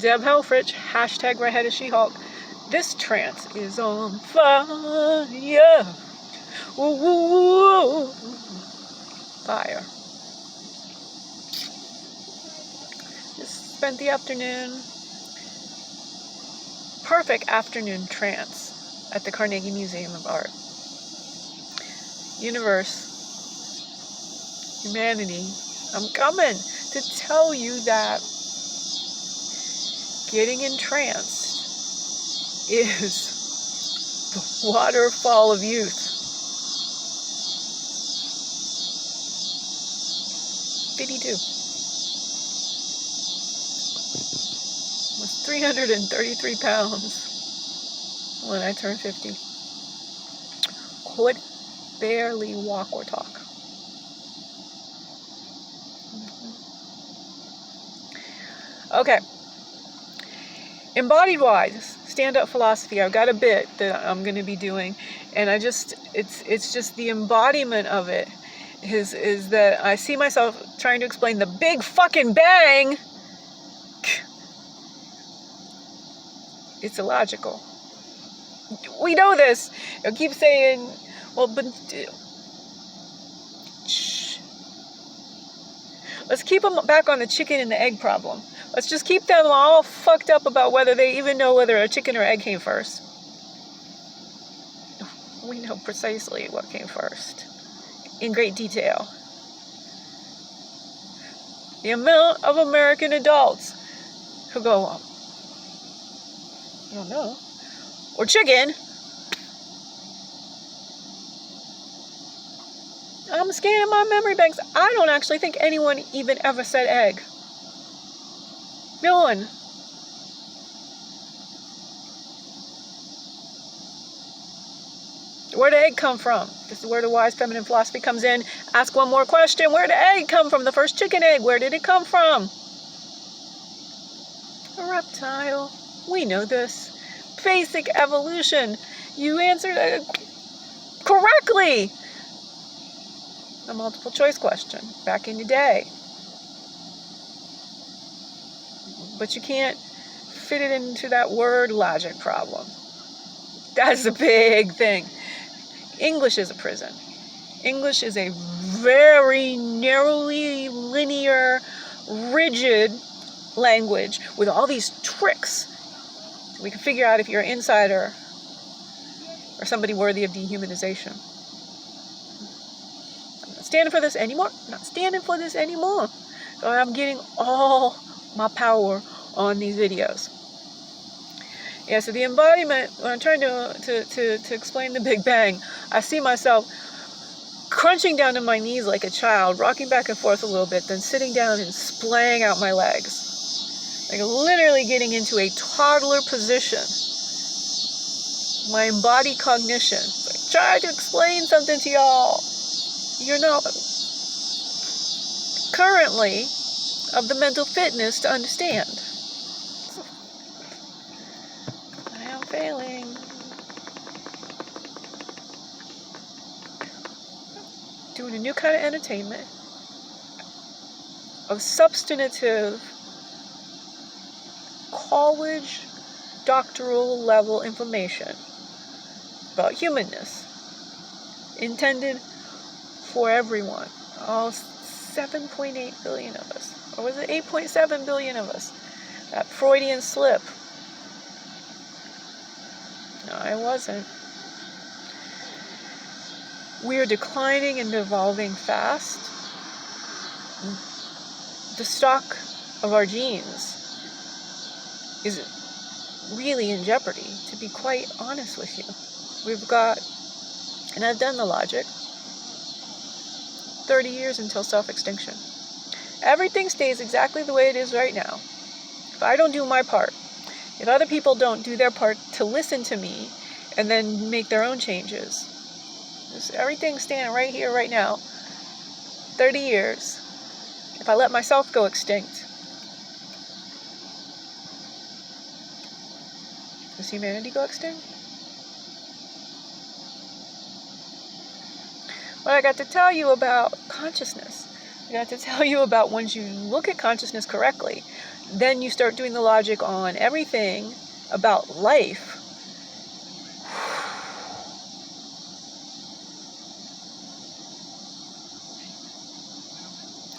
Deb Helfrich, hashtag redheaded She-Hulk. This trance is on fire. Woo, woo, woo. Fire. Just spent the afternoon, perfect afternoon trance at the Carnegie Museum of Art. Universe, humanity, I'm coming to tell you that getting entranced is the waterfall of youth. 52. Was 333 pounds when I turned 50. Could barely walk or talk. Okay. Embodied wise, stand-up philosophy. I've got a bit that I'm going to be doing, and it's just the embodiment of it is that I see myself trying to explain the Big fucking Bang. It's illogical. We know this. I keep saying, well, but shh. Let's keep them back on the chicken and the egg problem. Let's just keep them all fucked up about whether they even know whether a chicken or egg came first. We know precisely what came first, in great detail. The amount of American adults who go, I don't know, or chicken. I'm scanning my memory banks. I don't actually think anyone even ever said egg. No one. Where did egg come from? This is where the wise feminine philosophy comes in. Ask one more question. Where did egg come from? The first chicken egg. Where did it come from? A reptile. We know this. Basic evolution. You answered it correctly. A multiple choice question back in the day. But you can't fit it into that word logic problem. That's a big thing. English is a prison. English is a very narrowly linear, rigid language with all these tricks. We can figure out if you're an insider or somebody worthy of dehumanization. I'm not standing for this anymore. I'm not standing for this anymore. So I'm getting all my power on these videos. Yeah, so the embodiment, when I'm trying to explain the Big Bang, I see myself crunching down to my knees like a child, rocking back and forth a little bit, then sitting down and splaying out my legs. Like literally getting into a toddler position. My embodied cognition. Like, try to explain something to y'all. You're not currently of the mental fitness to understand. I am failing. Doing a new kind of entertainment of substantive college doctoral level information about humanness intended for everyone, all 7.8 billion of us, or was it 8.7 billion of us? That Freudian slip. No, I wasn't. We are declining and evolving fast. The stock of our genes is really in jeopardy, to be quite honest with you. We've got, and I've done the logic, 30 years until self-extinction. Everything stays exactly the way it is right now. If I don't do my part, if other people don't do their part to listen to me and then make their own changes, everything's standing right here, right now. 30 years. If I let myself go extinct, does humanity go extinct? But I got to tell you about consciousness. I got to tell you about once you look at consciousness correctly, then you start doing the logic on everything about life.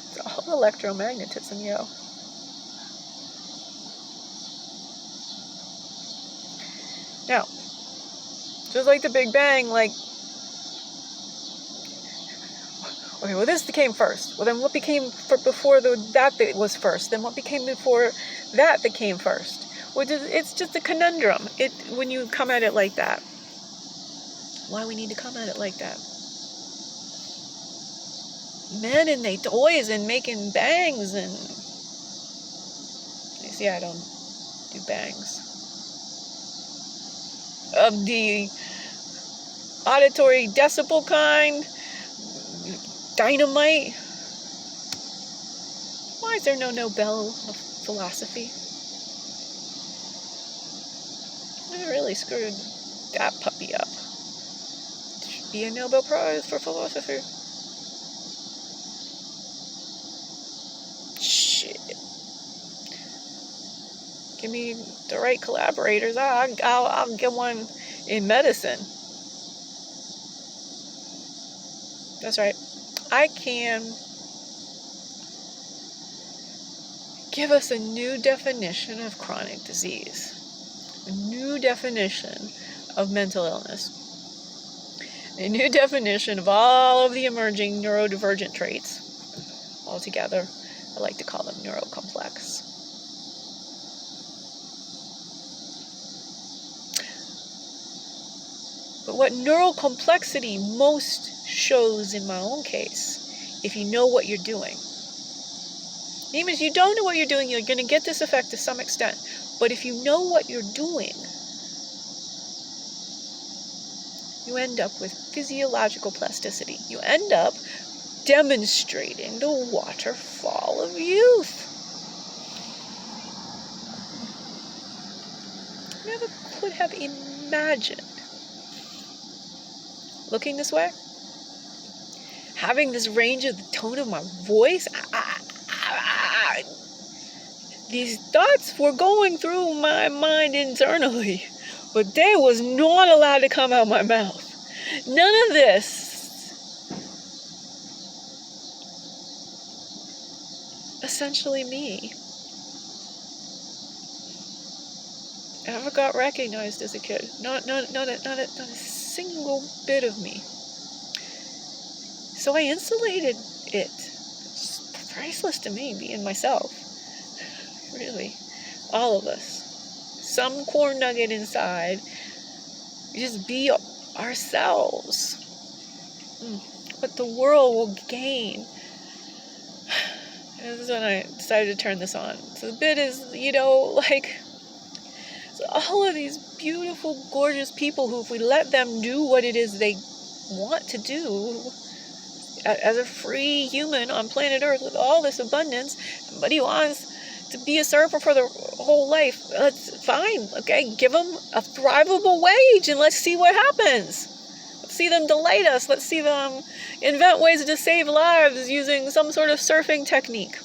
It's all electromagnetism, yo. Now, just like the Big Bang, like, okay, well, this came first. Well, then what became before that was first? Then what became before that came first? It's just a conundrum. When you come at it like that. Why we need to come at it like that? Men and they toys and making bangs and... You see, I don't do bangs. Of the auditory decibel kind, dynamite. Why is there no Nobel of philosophy? I really screwed that puppy up. There should be a Nobel Prize for philosophy. Shit. Give me the right collaborators. I'll get one in medicine. That's right. I can give us a new definition of chronic disease, a new definition of mental illness, a new definition of all of the emerging neurodivergent traits altogether. I like to call them neurocomplex. But what neural complexity most shows in my own case, if you know what you're doing. Even if you don't know what you're doing, you're going to get this effect to some extent. But if you know what you're doing, you end up with physiological plasticity. You end up demonstrating the waterfall of youth. Never could have imagined looking this way, having this range of the tone of my voice. These thoughts were going through my mind internally, but they was not allowed to come out my mouth. None of this essentially me ever got recognized as a kid. Not a single bit of me. So I insulated it. It's priceless to me, being myself. Really. All of us. Some core nugget inside. Just be ourselves. What the world will gain. And this is when I decided to turn this on. So the bit is, like... So all of these beautiful, gorgeous people who, if we let them do what it is they want to do, as a free human on planet Earth with all this abundance, somebody wants to be a surfer for their whole life, that's fine, okay? Give them a thrivable wage and let's see what happens. Let's see them delight us. Let's see them invent ways to save lives using some sort of surfing technique.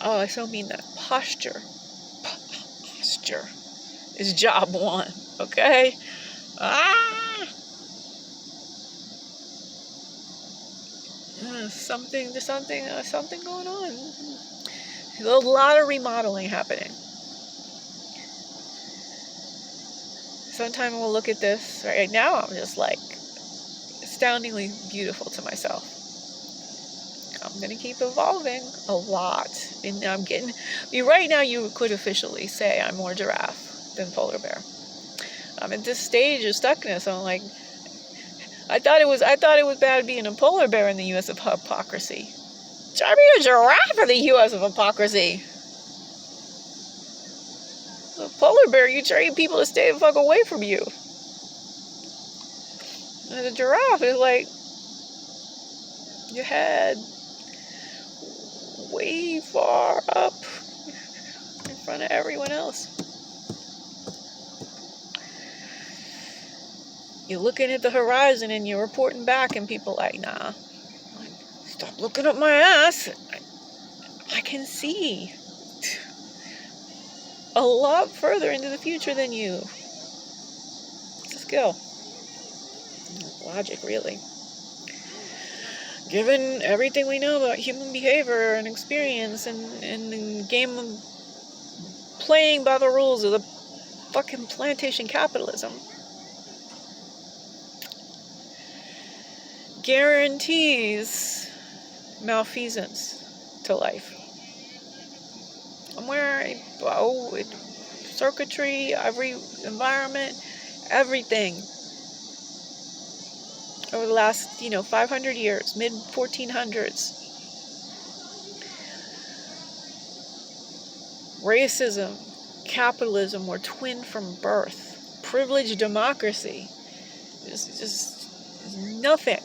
Oh, I so mean that. Posture is job one, okay? Something going on. There's a lot of remodeling happening. Sometime we'll look at this. Right now, I'm just like astoundingly beautiful to myself. I'm gonna keep evolving a lot, and right now you could officially say I'm more giraffe than polar bear. I'm at this stage of stuckness. I'm like, I thought it was bad being a polar bear in the U.S. of hypocrisy. Try to be a giraffe in the U.S. of hypocrisy. The polar bear, you train people to stay the fuck away from you. And the giraffe is like your head way far up in front of everyone else. You're looking at the horizon and you're reporting back, and people like, nah, stop looking up my ass. I can see a lot further into the future than you. It's a skill. Logic, really. Given everything we know about human behavior and experience and the game of playing by the rules of the fucking plantation capitalism, guarantees malfeasance to life. Circuitry, every environment, everything. Over the last, 500 years, mid-1400s. Racism, capitalism were twin from birth. Privileged democracy is just nothing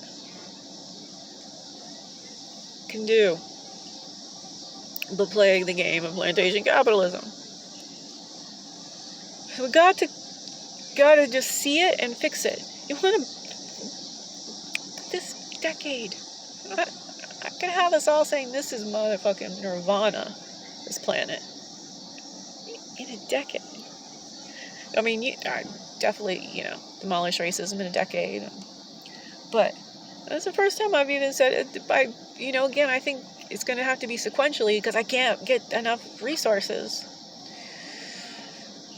can do but play the game of plantation capitalism. So we gotta just see it and fix it. You want to this decade. I can have us all saying this is motherfucking nirvana, this planet. In a decade. I mean, I definitely, demolish racism in a decade. But that's the first time I've even said it. Again, I think it's going to have to be sequentially because I can't get enough resources.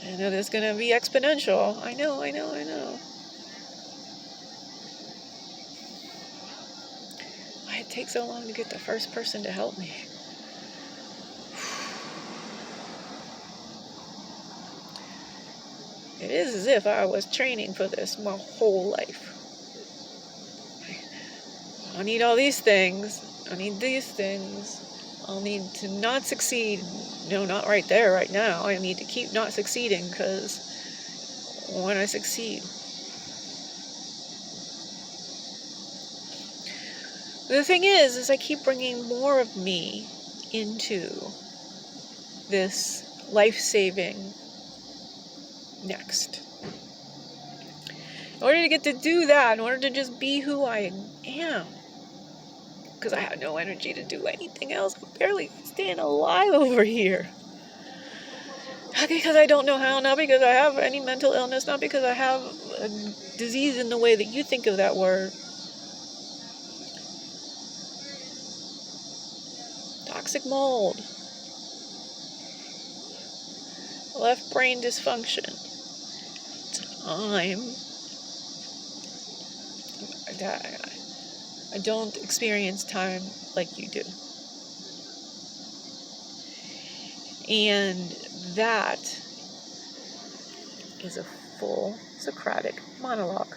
I know there's going to be exponential. I know. Why it takes so long to get the first person to help me? It is as if I was training for this my whole life. I need all these things. I need these things. I'll need to not succeed. No, not right there, right now. I need to keep not succeeding because when I succeed. The thing is I keep bringing more of me into this life-saving next. In order to get to do that, in order to just be who I am, because I have no energy to do anything else, I'm barely staying alive over here. Not because I don't know how, not because I have any mental illness, not because I have a disease in the way that you think of that word. Toxic mold. Left brain dysfunction. I don't experience time like you do. And that is a full Socratic monologue.